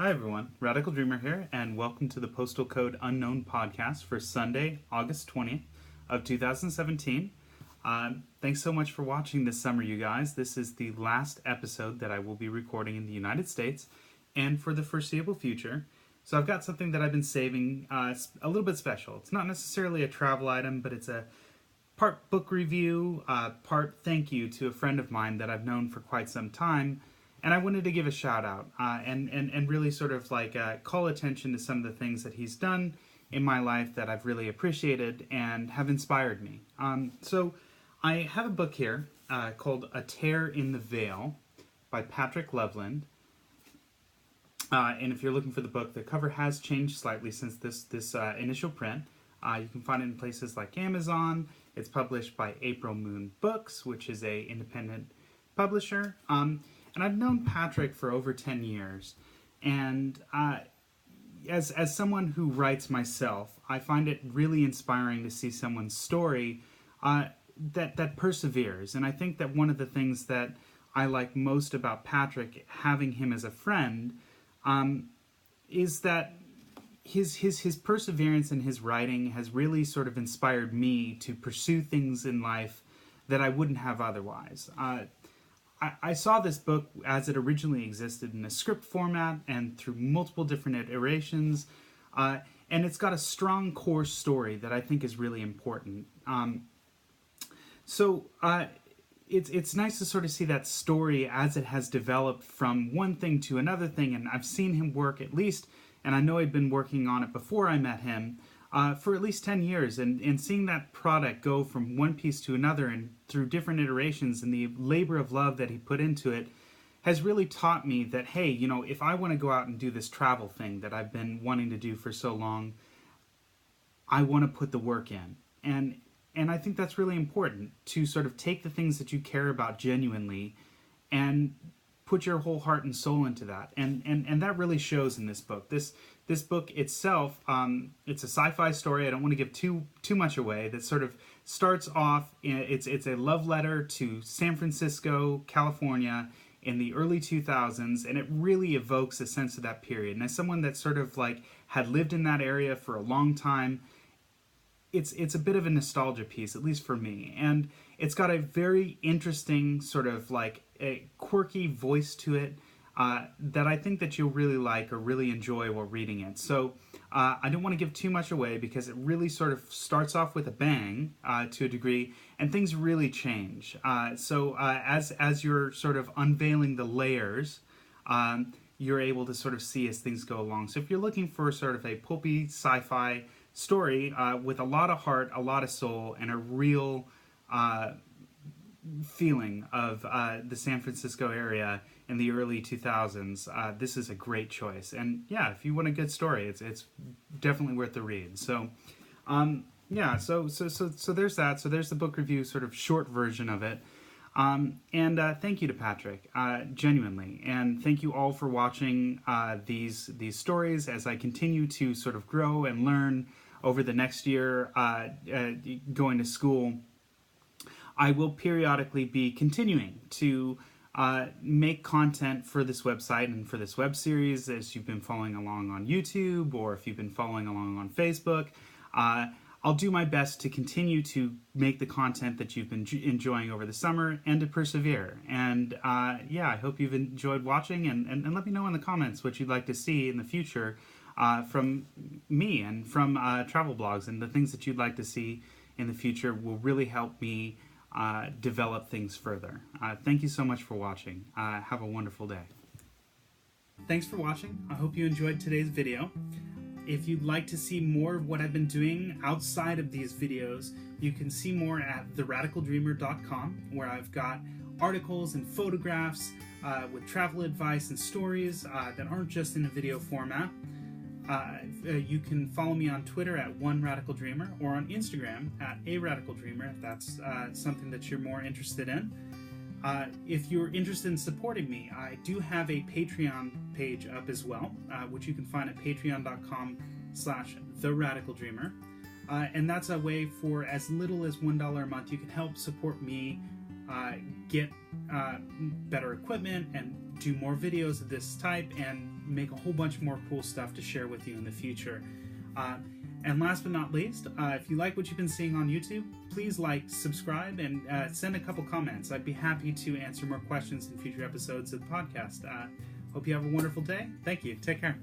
Hi everyone, Radical Dreamer here, and welcome to the Postal Code Unknown podcast for Sunday, August 20th of 2017. Thanks so much for watching this summer, you guys. This is the last episode that I will be recording in the United States and for the foreseeable future. So I've got something that I've been saving a little bit special. It's not necessarily a travel item, but it's a part book review, part thank you to a friend of mine that I've known for quite some time. And I wanted to give a shout out and really sort of like call attention to some of the things that he's done in my life that I've really appreciated and have inspired me. So I have a book here called A Tear in the Veil by Patrick Loveland. And if you're looking for the book, the cover has changed slightly since this initial print. You can find it in places like Amazon. It's published by April Moon Books, which is a independent publisher. And I've known Patrick for over 10 years, and as someone who writes myself, I find it really inspiring to see someone's story that perseveres. And I think that one of the things that I like most about Patrick, having him as a friend, is that his perseverance in his writing has really sort of inspired me to pursue things in life that I wouldn't have otherwise. I saw this book as it originally existed in a script format and through multiple different iterations, and it's got a strong core story that I think is really important. It's nice to sort of see that story as it has developed from one thing to another thing, and I've seen him work at least, and I know he'd been working on it before I met him, for at least 10 years, and seeing that product go from one piece to another and through different iterations and the labor of love that he put into it has really taught me that, hey, you know, if I want to go out and do this travel thing that I've been wanting to do for so long, I want to put the work in. And I think that's really important, to sort of take the things that you care about genuinely and put your whole heart and soul into that. And that really shows in this book. This book itself, it's a sci-fi story. I don't want to give too much away. That sort of starts off, it's a love letter to San Francisco, California in the early 2000s, and it really evokes a sense of that period. And as someone that sort of like had lived in that area for a long time, it's a bit of a nostalgia piece, at least for me. And it's got a very interesting sort of like a quirky voice to it that I think that you'll really like or really enjoy while reading it. So I don't want to give too much away because it really sort of starts off with a bang to a degree, and things really change. So as you're sort of unveiling the layers, you're able to sort of see as things go along. So if you're looking for sort of a pulpy sci-fi story with a lot of heart, a lot of soul, and a real feeling of the San Francisco area in the early 2000s, this is a great choice. And yeah, if you want a good story, it's definitely worth the read. So yeah, so there's that. So there's the book review, sort of short version of it. And thank you to Patrick, genuinely, and thank you all for watching these stories as I continue to sort of grow and learn over the next year going to school. I will periodically be continuing to make content for this website and for this web series, as you've been following along on YouTube, or if you've been following along on Facebook. I'll do my best to continue to make the content that you've been enjoying over the summer and to persevere. And yeah, I hope you've enjoyed watching, and let me know in the comments what you'd like to see in the future from me and from travel blogs, and the things that you'd like to see in the future will really help me develop things further. Thank you so much for watching. Have a wonderful day. Thanks for watching. I hope you enjoyed today's video. If you'd like to see more of what I've been doing outside of these videos, you can see more at theradicaldreamer.com, where I've got articles and photographs with travel advice and stories that aren't just in a video format. You can follow me on Twitter at @OneRadicalDreamer, or on Instagram at @ARadicalDreamer, if that's something that you're more interested in. If you're interested in supporting me, I do have a Patreon page up as well, which you can find at patreon.com/TheRadicalDreamer. And that's a way, for as little as $1 a month, you can help support me get better equipment and do more videos of this type and make a whole bunch more cool stuff to share with you in the future. And last but not least, if you like what you've been seeing on YouTube, please like, subscribe, and send a couple comments. I'd be happy to answer more questions in future episodes of the podcast. Hope you have a wonderful day. Thank you. Take care.